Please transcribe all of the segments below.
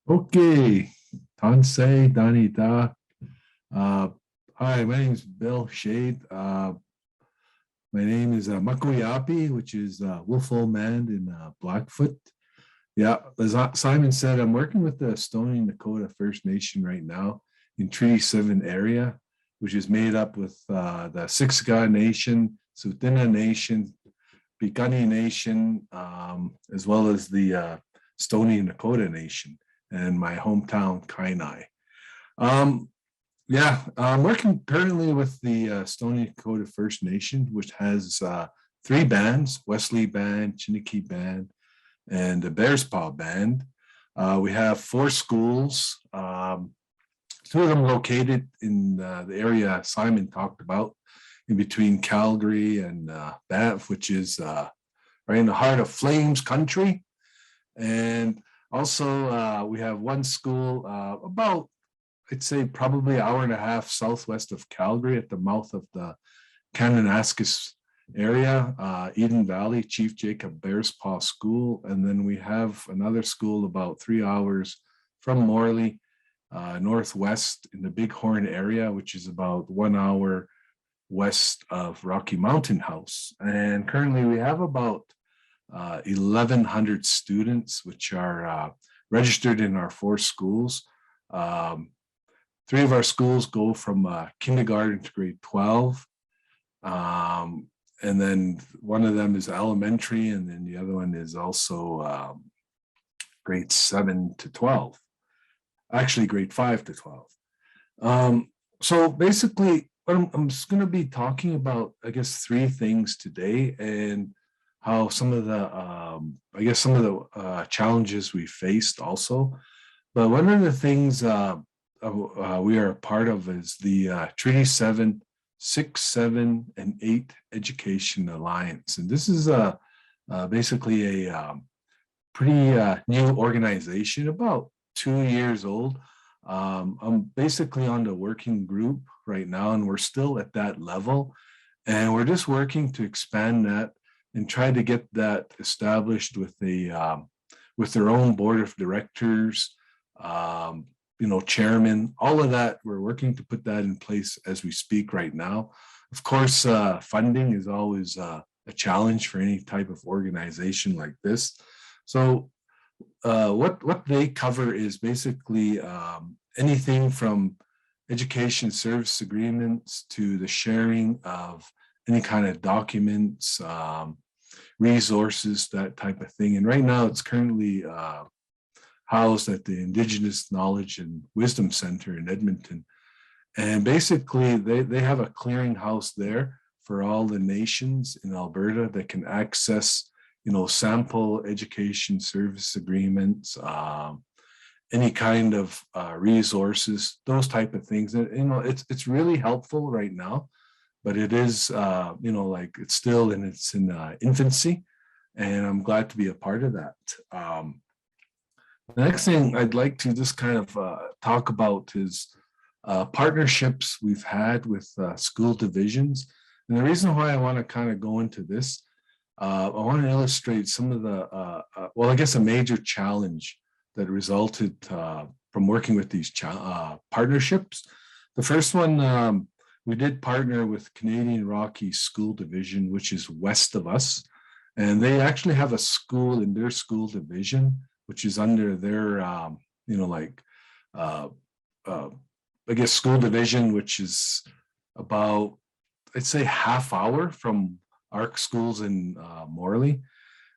Okay, Tansei Danita. Uh, Hi, my name is Bill Shade. My name is Makuyapi, which is Wolfo Man in Blackfoot. Yeah, as Simon said, I'm working with the Stoney Dakota First Nation right now in Treaty 7 area, which is made up with the Siksika Nation, Tsuut'ina Nation, Piikani Nation, as well as the Stoney Dakota Nation and my hometown, Kainai. Um, yeah, I'm working currently with the Stoney Dakota First Nation, which has three bands: Wesley Band, Chiniki Band, and the Bears Paw Band. We have four schools, two of them located in the area Simon talked about, in between Calgary and Banff, which is right in the heart of Flames country. And also, we have one school about, I'd say, probably an hour and a half southwest of Calgary at the mouth of the Kananaskis area, Eden Valley, Chief Jacob Bearspaw School. And then we have another school about 3 hours from Morley, northwest in the Bighorn area, which is about 1 hour west of Rocky Mountain House. And currently we have about 1,100 students, which are registered in our four schools. Three of our schools go from kindergarten to grade 12. And then one of them is elementary, and then the other one is also grade 7 to 12. Actually, grade 5 to 12. So basically, I'm just going to be talking about, I guess, three things today, and how some of the challenges we faced also. But one of the things we are a part of is the Treaty 7, 6, 7, and 8 Education Alliance. And this is basically a pretty new organization, about 2 years old. I'm basically on the working group right now, and we're still at that level. And we're just working to expand that and try to get that established with with their own board of directors, chairman, all of that. We're working to put that in place as we speak right now. Of course, funding is always a challenge for any type of organization like this. So what they cover is basically anything from education service agreements to the sharing of any kind of documents, resources, that type of thing. And right now it's currently housed at the Indigenous Knowledge and Wisdom Center in Edmonton. And basically they have a clearinghouse there for all the nations in Alberta that can access, sample education service agreements, any kind of resources, those type of things. And, it's really helpful right now, but it is, it's still in its infancy, and I'm glad to be a part of that. The next thing I'd like to just kind of talk about is partnerships we've had with school divisions. And the reason why I want to kind of go into this, I want to illustrate some of the, I guess a major challenge that resulted from working with these partnerships. The first one, we did partner with Canadian Rockies School Division, which is west of us. And they actually have a school in their school division, which is under their, I guess, school division, which is about, I'd say, half hour from our schools in Morley.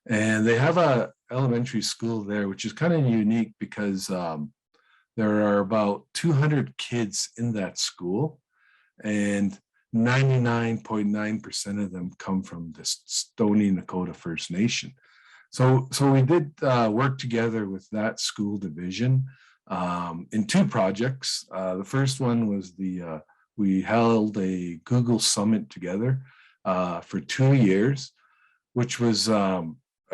And they have a elementary school there, which is kind of unique because there are about 200 kids in that school, and 99.9% of them come from the Stoney Dakota First Nation. So we did work together with that school division in two projects. The first one was we held a Google Summit together for 2 years, which was, I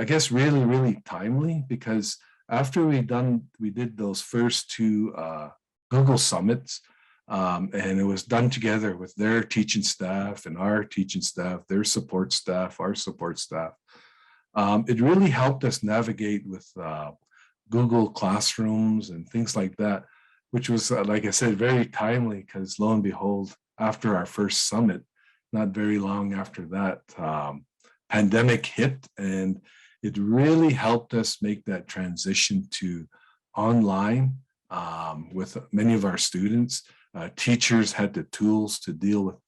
guess, really, really timely, because after we did those first two Google Summits, and it was done together with their teaching staff and our teaching staff, their support staff, our support staff. It really helped us navigate with Google Classrooms and things like that, which was, like I said, very timely because lo and behold, after our first summit, not very long after that, pandemic hit, and it really helped us make that transition to online with many of our students. Teachers had the tools to deal with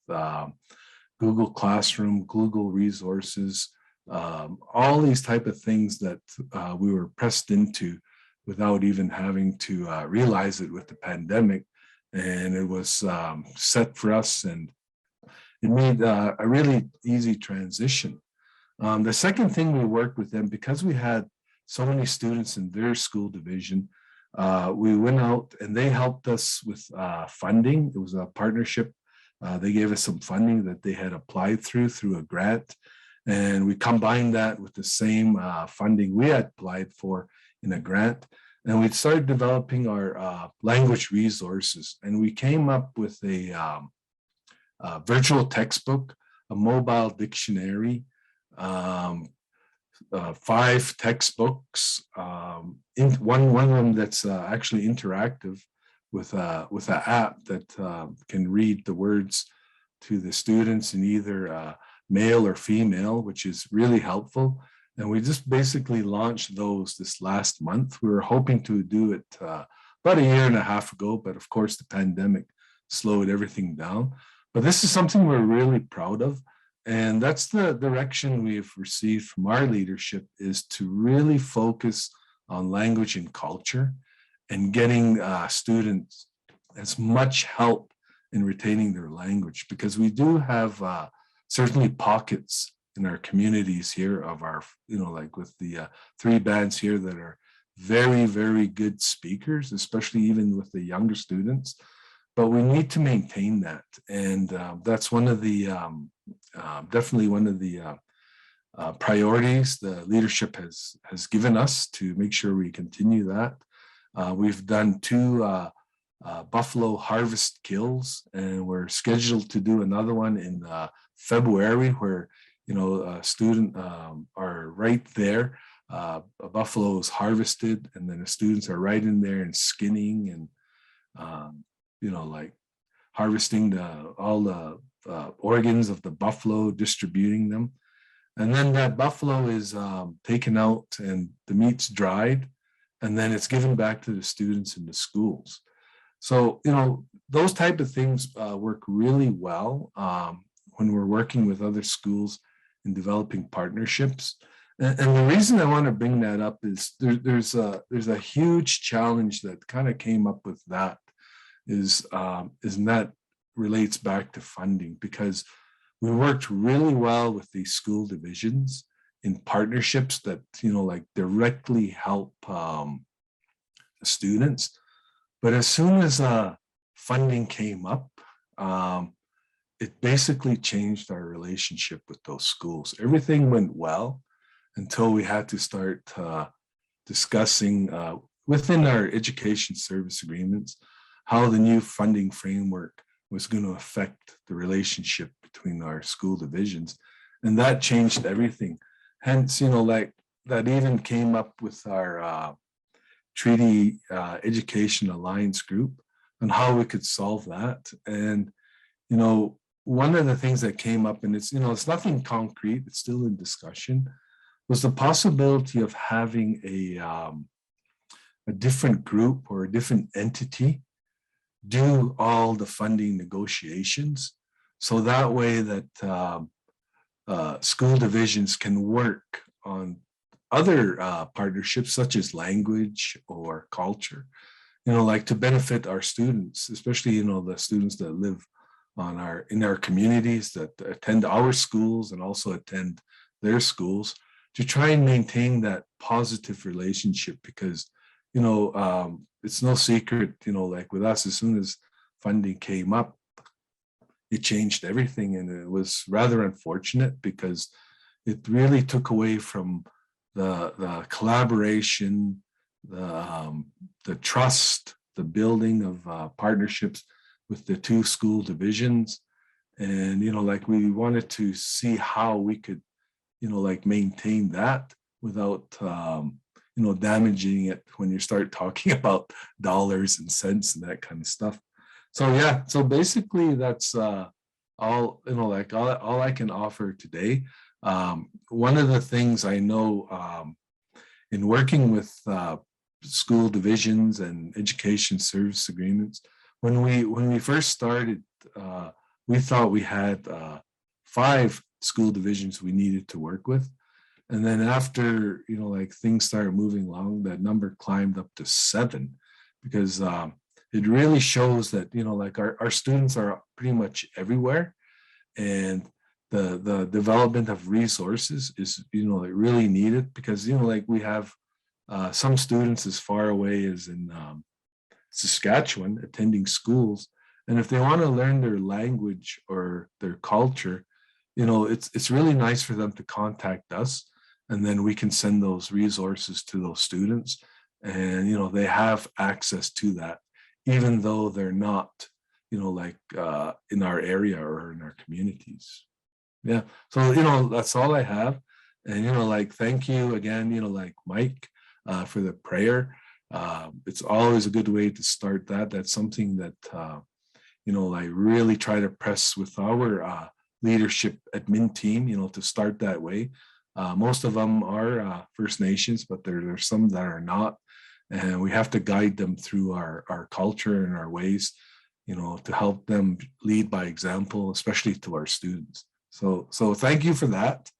Google Classroom, Google resources, all these type of things that we were pressed into without even having to realize it with the pandemic. And it was set for us, and it made a really easy transition. The second thing, we worked with them because we had so many students in their school division. We went out and they helped us with funding. It was a partnership. They gave us some funding that they had applied through a grant. And we combined that with the same funding we had applied for in a grant. And we started developing our language resources. And we came up with a virtual textbook, a mobile dictionary, 5 textbooks, one of them that's actually interactive with an app that can read the words to the students in either male or female, which is really helpful. And we just basically launched those this last month. We were hoping to do it about a year and a half ago, but of course the pandemic slowed everything down. But this is something we're really proud of. And that's the direction we've received from our leadership, is to really focus on language and culture and getting students as much help in retaining their language, because we do have certainly pockets in our communities here of our, like with the 3 bands here that are very, very good speakers, especially even with the younger students. But we need to maintain that. And that's one of the, definitely one of the priorities the leadership has given us to make sure we continue that. We've done 2 buffalo harvest kills, and we're scheduled to do another one in February, where a student are right there. A buffalo is harvested, and then the students are right in there and skinning and like harvesting all the organs of the buffalo, distributing them. And then that buffalo is taken out and the meat's dried, and then it's given back to the students in the schools. So, those type of things work really well when we're working with other schools in developing partnerships. And the reason I want to bring that up is there's a huge challenge that kind of came up with that, and that relates back to funding, because we worked really well with these school divisions in partnerships that like directly help the students. But as soon as funding came up, it basically changed our relationship with those schools. Everything went well until we had to start discussing within our education service agreements how the new funding framework was going to affect the relationship between our school divisions. And that changed everything. Hence, like that even came up with our Treaty Education Alliance group on how we could solve that. And, one of the things that came up, and it's nothing concrete, it's still in discussion, was the possibility of having a different group or a different entity do all the funding negotiations. So that way that school divisions can work on other partnerships such as language or culture, like to benefit our students, especially, the students that live in our communities, that attend our schools and also attend their schools, to try and maintain that positive relationship. Because, it's no secret, like with us, as soon as funding came up, it changed everything. And it was rather unfortunate because it really took away from the collaboration, the trust, the building of partnerships with the 2 school divisions. And, like we wanted to see how we could, like maintain that without, damaging it when you start talking about dollars and cents and that kind of stuff. So yeah, so basically that's all, like all I can offer today. One of the things I know in working with school divisions and education service agreements, when we first started, we thought we had 5 school divisions we needed to work with. And then after, like things started moving along, that number climbed up to 7, because it really shows that, like our students are pretty much everywhere. And the development of resources is, like really needed, because, like we have some students as far away as in Saskatchewan attending schools. And if they want to learn their language or their culture, it's really nice for them to contact us, and then we can send those resources to those students, and they have access to that, even though they're not like in our area or in our communities. Yeah, so that's all I have. And like thank you again, like Mike, for the prayer. It's always a good way to start that. That's something that I really try to press with our leadership admin team, to start that way. Most of them are First Nations, but there's some that are not. And we have to guide them through our culture and our ways, to help them lead by example, especially to our students. So thank you for that.